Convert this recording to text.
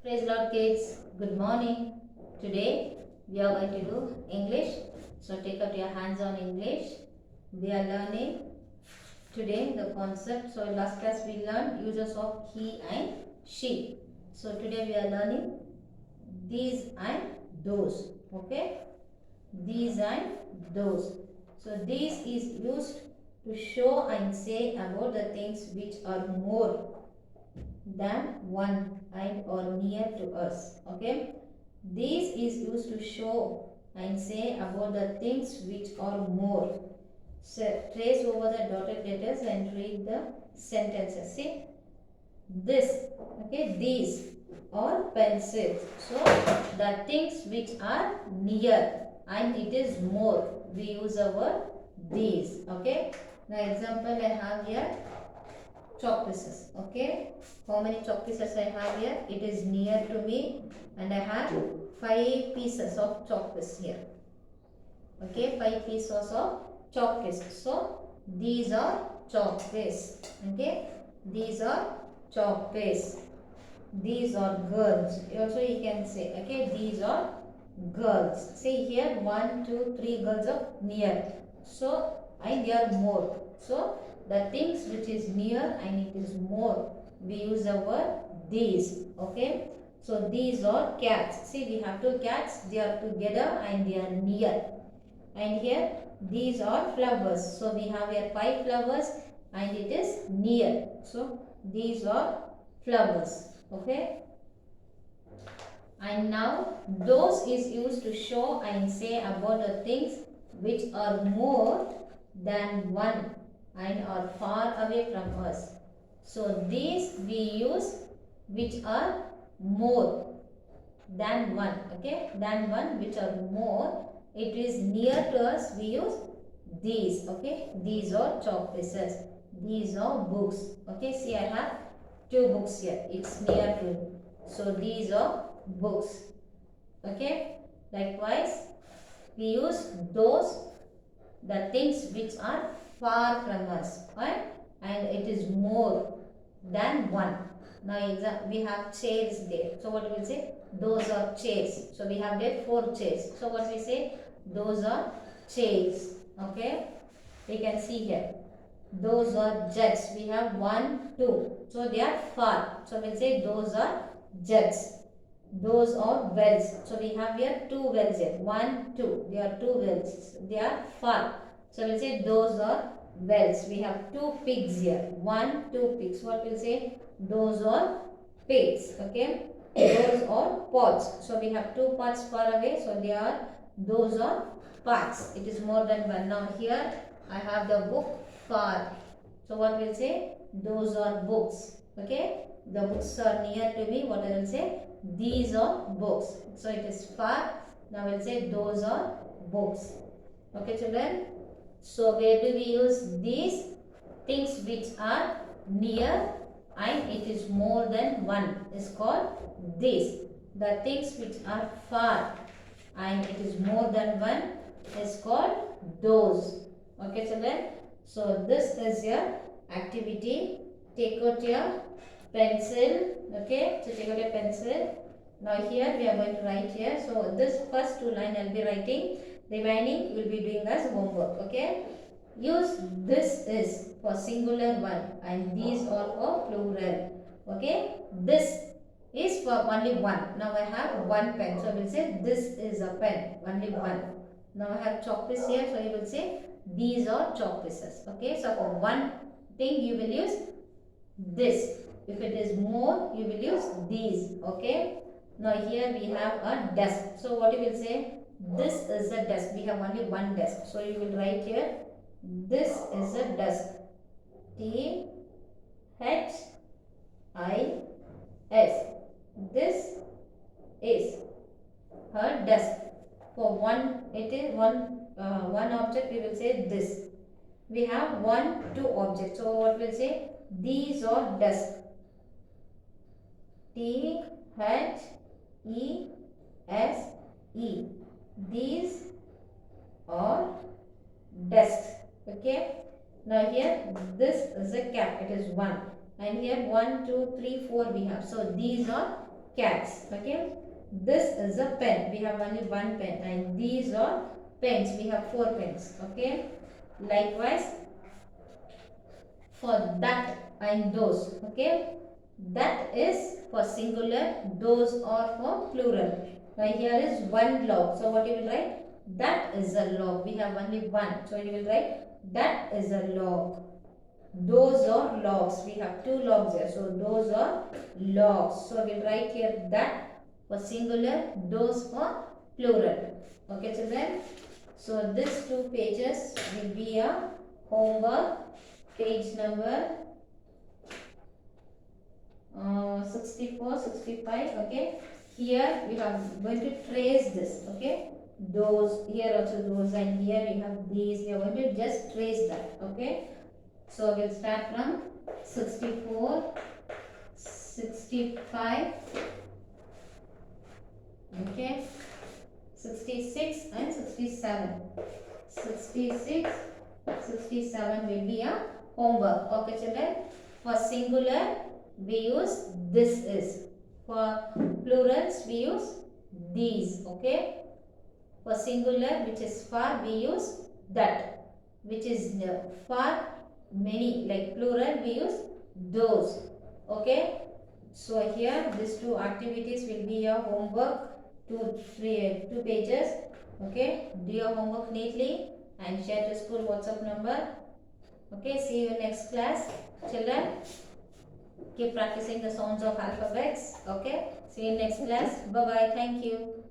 Praise Lord kids, good morning. Today we are going to do English. So take out your hands on English. We are learning today the concept. So last class we learned uses of he and she. So today we are learning these and those. Okay? These and those. So these is used to show and say about the things which are more than one and or near to us. Okay, this is used to show and say about the things which are more. So trace over the dotted letters and read the sentences. See this, okay, these are pencils. So the things which are near and it is more, we use the word these. Okay, now example I have here chalk pieces. Okay, how many chalk pieces I have here? It is near to me and I have 5 pieces of chalk piece here. Okay, 5 pieces of chalk piece. So these are chalk piece. Okay, these are chalk piece. These are girls. Also you can say, okay, these are girls. See here 1, 2, 3 girls are near. So and they are more. So the things which is near and it is more, we use the word these. Okay, so these are cats. See we have 2 cats, they are together and they are near. And here these are flowers. So we have here 5 flowers and it is near. So these are flowers. Okay, and now those is used to show and say about the things which are more than one and are far away from us. So these we use which are more than one. Okay, than one, which are more, it is near to us, we use these. Okay, these are chalk pieces, these are books. Okay, see I have 2 books here, it's near to me. So these are books. Okay, likewise we use those, the things which are far from us, right? And it is more than one. Now we have chairs there. So what we will say? Those are chairs. So we have there 4 chairs. So what we say? Those are chairs. Okay. We can see here. Those are jugs. We have 1, 2. So they are far. So we'll say those are jugs. Those are wells. So we have here 2 wells here. 1, 2. They are 2 wells. They are far. So we'll say those are wells. We have 2 pigs here. 1, 2 pigs. What we'll say? Those are pigs. Okay. Those are pots. So we have 2 pots far away. So they are, those are pots. It is more than one. Now here I have the book far. So what we'll say? Those are books. Okay. The books are near to me. What I will say? These are books. So it is far. Now we'll say those are books. Okay children. So where do we use these? Things which are near and it is more than one is called this. The things which are far and it is more than one is called those. Okay children. So this is your activity. Take out your pencil. Okay, so take out your pencil. Now here we are going to write here. So this first 2 line I will be writing. Remaining will be doing as homework. Okay. Use this is for singular one and these are for plural. Okay. This is for only one. Now I have one pen. So I will say this is a pen. Only one. Now I have chalk piece here. So you will say these are chalk pieces. Okay. So for one thing you will use this. If it is more, you will use these. Okay. Now here we have a desk. So what you will say? This is a desk. We have only one desk. So you will write here. This is a desk. T-H-I-S. This is her desk. For one, it is one object. We will say this. We have 1, 2 objects. So what we'll say? These are desk. T-H-E-S-E. These are desks. Okay. Now here this is a cap. It is 1. And here 1, 2, 3, 4 we have. So these are cats. Okay, this is a pen. We have only one pen, and these are pens. We have 4 pens. Okay, likewise for that and those. Okay, that is for singular, those are for plural. Now here is one log. So what you will write? That is a log. We have only one. So you will write that is a log. Those are logs. We have 2 logs here. So those are logs. So we'll write here that for singular, those for plural. Okay children. So these 2 pages will be a homework. Page number 64, 65. Okay. Here we are going to trace this. Okay. Those, here also those, and here we have these. We are going to just trace that. Okay. So we'll start from 64, 65, okay, 66 and 67. 66, 67 will be a homework. Okay children. For singular we use this is. For plurals we use these. Okay. For singular, which is far, we use that. Which is far, many, like plural we use those. Okay, so here these 2 activities will be your homework, 2 pages. Okay, do your homework neatly and share to school WhatsApp number. Okay, see you in next class children. Keep practicing the sounds of alphabets. Okay, see you in next class. Bye bye. Thank you.